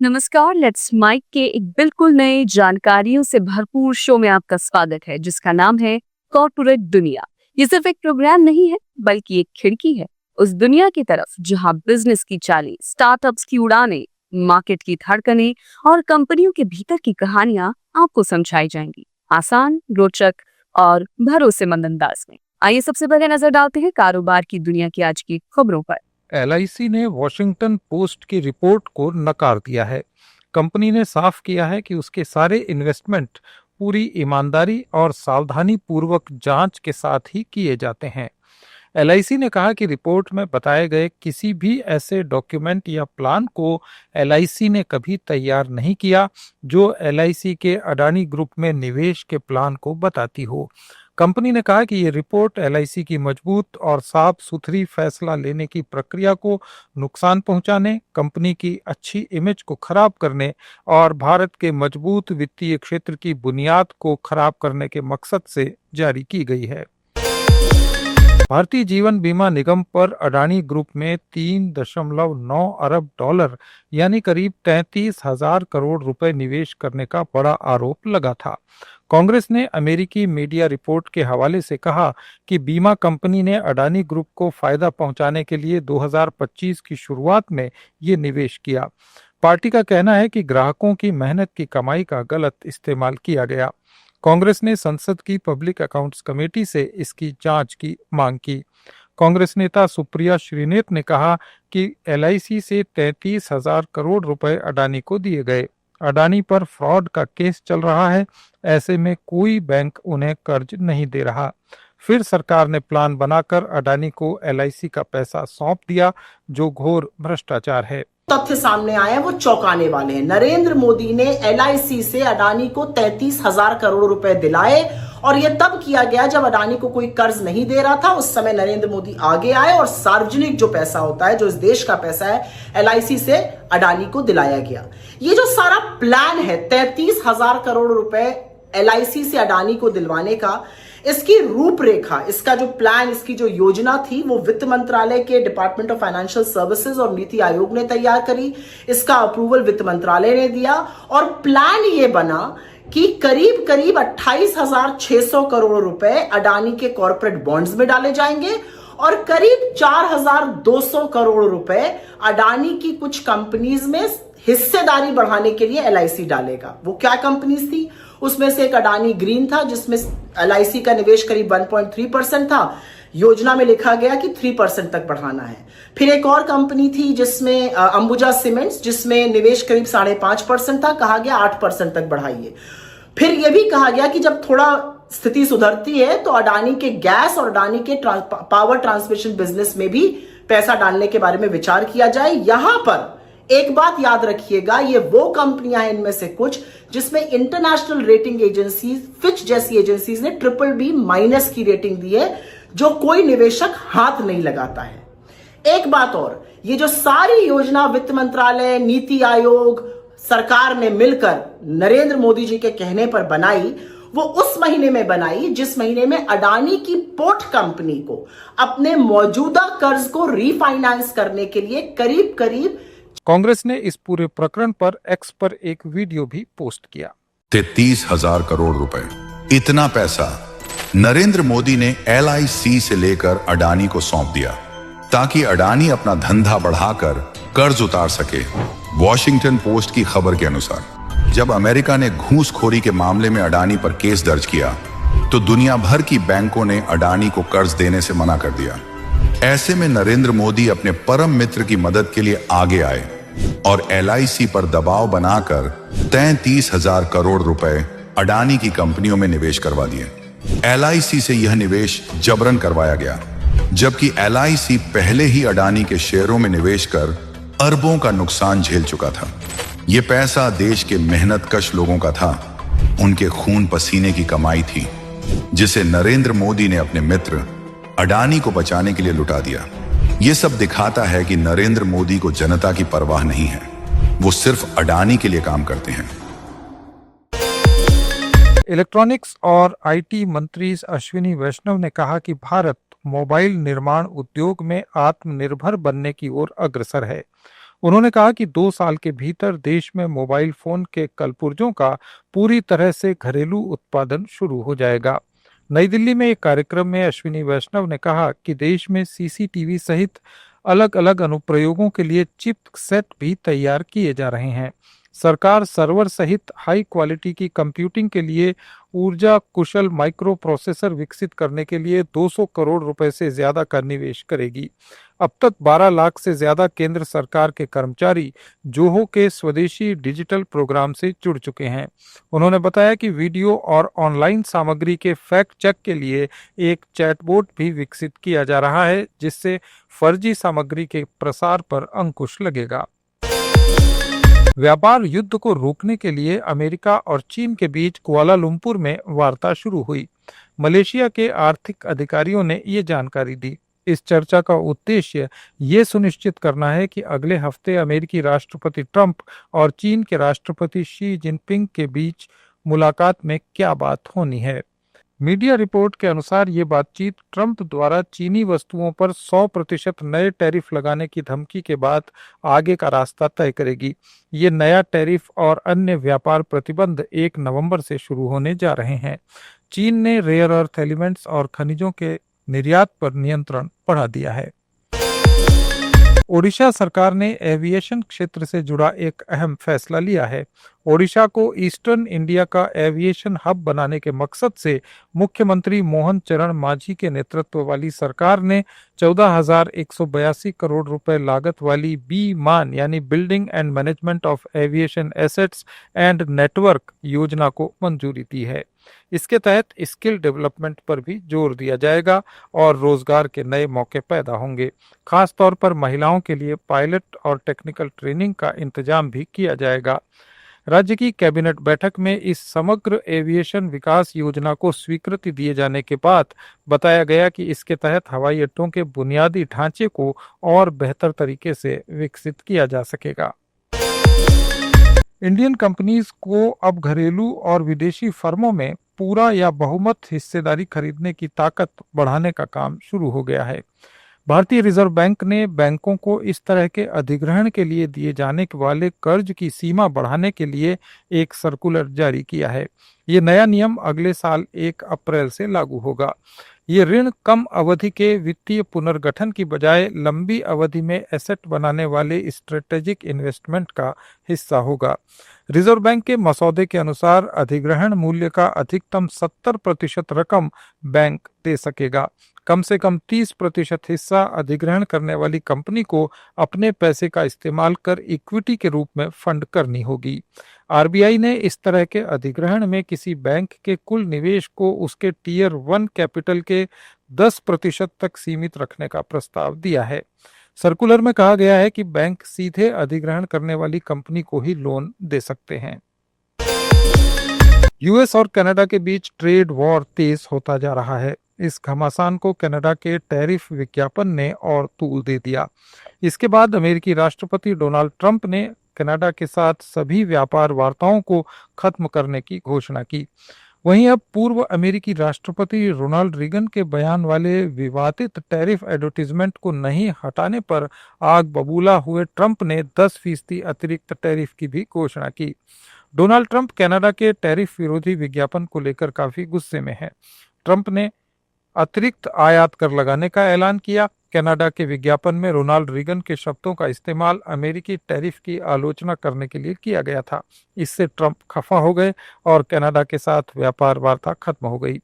नमस्कार। Let's mic के एक बिल्कुल नए जानकारियों से भरपूर शो में आपका स्वागत है, जिसका नाम है कॉर्पोरेट दुनिया। ये सिर्फ एक प्रोग्राम नहीं है, बल्कि एक खिड़की है उस दुनिया की तरफ जहां बिजनेस की चालें, स्टार्टअप्स की उड़ानें, मार्केट की धड़कनें और कंपनियों के भीतर की कहानियां आपको समझाई जाएंगी, आसान, रोचक और भरोसेमंद अंदाज में। आइए सबसे पहले नजर डालते हैं कारोबार की दुनिया की आज की खबरों पर। एलआईसी ने वॉशिंगटन पोस्ट की रिपोर्ट को नकार दिया है। कंपनी ने साफ किया है कि उसके सारे इन्वेस्टमेंट पूरी ईमानदारी और सावधानी पूर्वक जांच के साथ ही किए जाते हैं। एलआईसी ने कहा कि रिपोर्ट में बताए गए किसी भी ऐसे डॉक्यूमेंट या प्लान को एलआईसी ने कभी तैयार नहीं किया जो एलआईसी के अडानी ग्रुप में निवेश के प्लान को बताती हो। कंपनी ने कहा कि ये रिपोर्ट एलआईसी की मजबूत और साफ सुथरी फैसला लेने की प्रक्रिया को नुकसान पहुंचाने, कंपनी की अच्छी इमेज को खराब करने और भारत के मजबूत वित्तीय क्षेत्र की बुनियाद को खराब करने के मकसद से जारी की गई है। भारतीय जीवन बीमा निगम पर अडानी ग्रुप में 3.9 अरब डॉलर यानी करीब 33,000 करोड़ रुपए निवेश करने का बड़ा आरोप लगा था। कांग्रेस ने अमेरिकी मीडिया रिपोर्ट के हवाले से कहा कि बीमा कंपनी ने अडानी ग्रुप को फायदा पहुंचाने के लिए 2025 की शुरुआत में ये निवेश किया। पार्टी का कहना है कि ग्राहकों की मेहनत की कमाई का गलत इस्तेमाल किया गया। कांग्रेस ने संसद की पब्लिक अकाउंट्स कमेटी से इसकी जांच की मांग की। कांग्रेस नेता सुप्रिया श्रीनेत ने कहा कि एलआईसी से 33,000 करोड़ रुपए अडानी को दिए गए। अडानी पर फ्रॉड का केस चल रहा है, ऐसे में कोई बैंक उन्हें कर्ज नहीं दे रहा। फिर सरकार ने प्लान बनाकर अडानी को एलआईसी का पैसा सौंप दिया, जो घोर भ्रष्टाचार है। तथ्य सामने आए हैं वो चौंकाने वाले हैं। नरेंद्र मोदी ने एलआईसी से अडानी को 33,000 करोड़ रुपए दिलाए और यह तब किया गया जब अडानी को कोई कर्ज नहीं दे रहा था। उस समय नरेंद्र मोदी आगे आए और सार्वजनिक जो पैसा होता है, जो इस देश का पैसा है, एलआईसी से अडानी को दिलाया गया। ये जो सारा प्लान है 33,000 करोड़ रुपए एलआईसी से अडानी को दिलवाने का, इसकी रूपरेखा, इसका जो प्लान, इसकी जो योजना थी, वो वित्त मंत्रालय के डिपार्टमेंट ऑफ फाइनेंशियल सर्विसेज और नीति आयोग ने तैयार करी। इसका अप्रूवल वित्त मंत्रालय ने दिया और प्लान ये बना कि करीब करीब 28,600 करोड़ रुपए अडानी के कॉर्पोरेट बॉन्ड्स में डाले जाएंगे और करीब 4,200 करोड़ रुपए अडानी की कुछ कंपनीज में हिस्सेदारी बढ़ाने के लिए एलआईसी डालेगा। वो क्या कंपनीज थी? उसमें से एक अडानी ग्रीन था, जिसमें एलआईसी का निवेश करीब 1.3% था। योजना में लिखा गया कि 3% तक बढ़ाना है। फिर एक और कंपनी थी जिसमें अंबुजा सीमेंट्स, जिसमें निवेश करीब 5.5% था, कहा गया 8% तक बढ़ाइए। फिर यह भी कहा गया कि जब थोड़ा स्थिति सुधरती है तो अडानी के गैस और अडानी के पावर ट्रांसमिशन बिजनेस में भी पैसा डालने के बारे में विचार किया जाए। यहां पर एक बात याद रखिएगा, ये वो कंपनियां हैं इनमें से कुछ जिसमें इंटरनेशनल रेटिंग एजेंसीज, फिच जैसी एजेंसीज ने BBB- की रेटिंग दी है, जो कोई निवेशक हाथ नहीं लगाता है। एक बात और, ये जो सारी योजना वित्त मंत्रालय, नीति आयोग, सरकार ने मिलकर नरेंद्र मोदी जी के कहने पर बनाई, वो उस महीने में बनाई जिस महीने में अडानी की पोर्ट कंपनी को अपने मौजूदा कर्ज को रीफाइनेंस करने के लिए करीब करीब। कांग्रेस ने इस पूरे प्रकरण पर एक्स पर एक वीडियो भी पोस्ट किया। 33,000 करोड़ रुपए, इतना पैसा नरेंद्र मोदी ने एलआईसी से लेकर अडानी को सौंप दिया ताकि अडानी अपना धंधा बढ़ाकर कर्ज उतार सके। वॉशिंगटन पोस्ट की खबर के अनुसार जब अमेरिका ने घूसखोरी के मामले में अडानी पर केस दर्ज किया तो दुनिया भर की बैंकों ने अडानी को कर्ज देने से मना कर दिया। ऐसे में नरेंद्र मोदी अपने परम मित्र की मदद के लिए आगे आए और एलआईसी पर दबाव बनाकर 33,000 करोड़ रुपए अडानी की कंपनियों में निवेश करवा दिए। एलआईसी से यह निवेश जबरन करवाया गया, जबकि एलआईसी पहले ही अडानी के शेयरों में निवेश कर अरबों का नुकसान झेल चुका था। यह पैसा देश के मेहनतकश लोगों का था, उनके खून पसीने की कमाई थी, जिसे नरेंद्र मोदी ने अपने मित्र अडानी को बचाने के लिए लुटा दिया। यह सब दिखाता है कि नरेंद्र मोदी को जनता की परवाह नहीं है, वो सिर्फ अडानी के लिए काम करते हैं। इलेक्ट्रॉनिक्स और आईटी मंत्री अश्विनी वैष्णव ने कहा कि भारत मोबाइल निर्माण उद्योग में आत्मनिर्भर बनने की ओर अग्रसर है। उन्होंने कहा कि 2 साल के भीतर देश में मोबाइल फोन के कलपुर्जों का पूरी तरह से घरेलू उत्पादन शुरू हो जाएगा। नई दिल्ली में एक कार्यक्रम में अश्विनी वैष्णव ने कहा कि देश में सीसीटीवी सहित अलग अलग अनुप्रयोगों के लिए चिप सेट भी तैयार किए जा रहे हैं। सरकार सर्वर सहित हाई क्वालिटी की कंप्यूटिंग के लिए ऊर्जा कुशल माइक्रो प्रोसेसर विकसित करने के लिए 200 करोड़ रुपए से ज्यादा का निवेश करेगी। अब तक 12 लाख से ज्यादा केंद्र सरकार के कर्मचारी जोहो के स्वदेशी डिजिटल प्रोग्राम से जुड़ चुके हैं। उन्होंने बताया कि वीडियो और ऑनलाइन सामग्री के फैक्ट चेक के लिए एक चैटबॉट भी विकसित किया जा रहा है, जिससे फर्जी सामग्री के प्रसार पर अंकुश लगेगा। व्यापार युद्ध को रोकने के लिए अमेरिका और चीन के बीच कुआलालंपुर में वार्ता शुरू हुई। मलेशिया के आर्थिक अधिकारियों ने ये जानकारी दी। इस चर्चा का उद्देश्य ये सुनिश्चित करना है कि अगले हफ्ते अमेरिकी राष्ट्रपति ट्रंप और चीन के राष्ट्रपति शी जिनपिंग के बीच मुलाकात में क्या बात होनी है। मीडिया रिपोर्ट के अनुसार ये बातचीत ट्रंप द्वारा चीनी वस्तुओं पर 100% नए टैरिफ लगाने की धमकी के बाद आगे का रास्ता तय करेगी। ये नया टैरिफ और अन्य व्यापार प्रतिबंध 1 नवंबर से शुरू होने जा रहे हैं। चीन ने रेयर अर्थ एलिमेंट्स और खनिजों के निर्यात पर नियंत्रण बढ़ा दिया है। ओडिशा सरकार ने एविएशन क्षेत्र से जुड़ा एक अहम फैसला लिया है। ओडिशा को ईस्टर्न इंडिया का एविएशन हब बनाने के मकसद से मुख्यमंत्री मोहन चरण मांझी के नेतृत्व वाली सरकार ने 14,182 करोड़ रुपए लागत वाली बी मान यानी building and management of aviation assets and network योजना को मंजूरी दी है। इसके तहत स्किल डेवलपमेंट पर भी जोर दिया जाएगा और रोजगार के नए मौके पैदा होंगे। खास तौर पर महिलाओं के लिए पायलट और टेक्निकल ट्रेनिंग का इंतजाम भी किया जाएगा। राज्य की कैबिनेट बैठक में इस समग्र एविएशन विकास योजना को स्वीकृति दिए जाने के बाद बताया गया कि इसके तहत हवाई अड्डों के बुनियादी ढांचे को और बेहतर तरीके से विकसित किया जा सकेगा। इंडियन कंपनीज को अब घरेलू और विदेशी फर्मों में पूरा या बहुमत हिस्सेदारी खरीदने की ताकत बढ़ाने का काम शुरू हो गया है। भारतीय रिजर्व बैंक ने बैंकों को इस तरह के अधिग्रहण के लिए दिए जाने वाले कर्ज की सीमा बढ़ाने के लिए एक सर्कुलर जारी किया है। ये नया नियम अगले साल 1 अप्रैल से लागू होगा। ये ऋण कम अवधि के वित्तीय पुनर्गठन की बजाय लंबी अवधि में एसेट बनाने वाले स्ट्रेटेजिक इन्वेस्टमेंट का हिस्सा होगा। रिजर्व बैंक के मसौदे के अनुसार अधिग्रहण मूल्य का अधिकतम 70% रकम बैंक दे सकेगा। कम से कम 30% हिस्सा अधिग्रहण करने वाली कंपनी को अपने पैसे का इस्तेमाल कर इक्विटी के रूप में फंड करनी होगी। आरबीआई ने इस तरह के अधिग्रहण में किसी बैंक के कुल निवेश को उसके टियर 1 कैपिटल के 10% तक सीमित रखने का प्रस्ताव दिया है। सर्कुलर में कहा गया है कि बैंक सीधे अधिग्रहण करने वाली कंपनी को ही लोन दे सकते हैं। यूएस और कनाडा के बीच ट्रेड वॉर तेज होता जा रहा है। इस घमासान को कनाडा के टैरिफ विज्ञापन ने और तूल दे दिया। इसके बाद अमेरिकी राष्ट्रपति डोनाल्ड ट्रंप ने कनाडा के साथ सभी व्यापार वार्ताओं को खत्म करने की घोषणा की। वहीं अब पूर्व अमेरिकी राष्ट्रपति रोनाल्ड रीगन के बयान वाले विवादित टैरिफ एडवर्टीजमेंट को नहीं हटाने पर आग बबूला हुए ट्रंप ने 10% अतिरिक्त टैरिफ की भी घोषणा की। डोनाल्ड ट्रंप कनाडा के टैरिफ विरोधी विज्ञापन को लेकर काफी गुस्से में है। ट्रंप ने अतिरिक्त आयात कर लगाने का ऐलान किया। कनाडा के विज्ञापन में रोनाल्ड रीगन के शब्दों का इस्तेमाल अमेरिकी टैरिफ की आलोचना करने के लिए किया गया था। इससे ट्रंप खफा हो गए और कनाडा के साथ व्यापार वार्ता खत्म हो गई।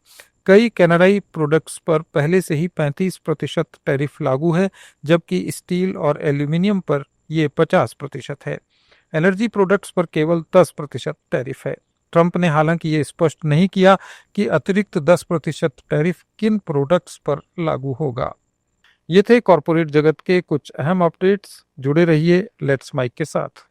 कई कनाडाई प्रोडक्ट्स पर पहले से ही 35% टैरिफ लागू है, जबकि स्टील और एल्यूमिनियम पर ये 50% है। एनर्जी प्रोडक्ट्स पर केवल 10% टैरिफ है। ट्रंप ने हालांकि ये स्पष्ट नहीं किया कि अतिरिक्त 10% टैरिफ किन प्रोडक्ट्स पर लागू होगा। ये थे कॉरपोरेट जगत के कुछ अहम अपडेट्स। जुड़े रहिए लेट्स माइक के साथ।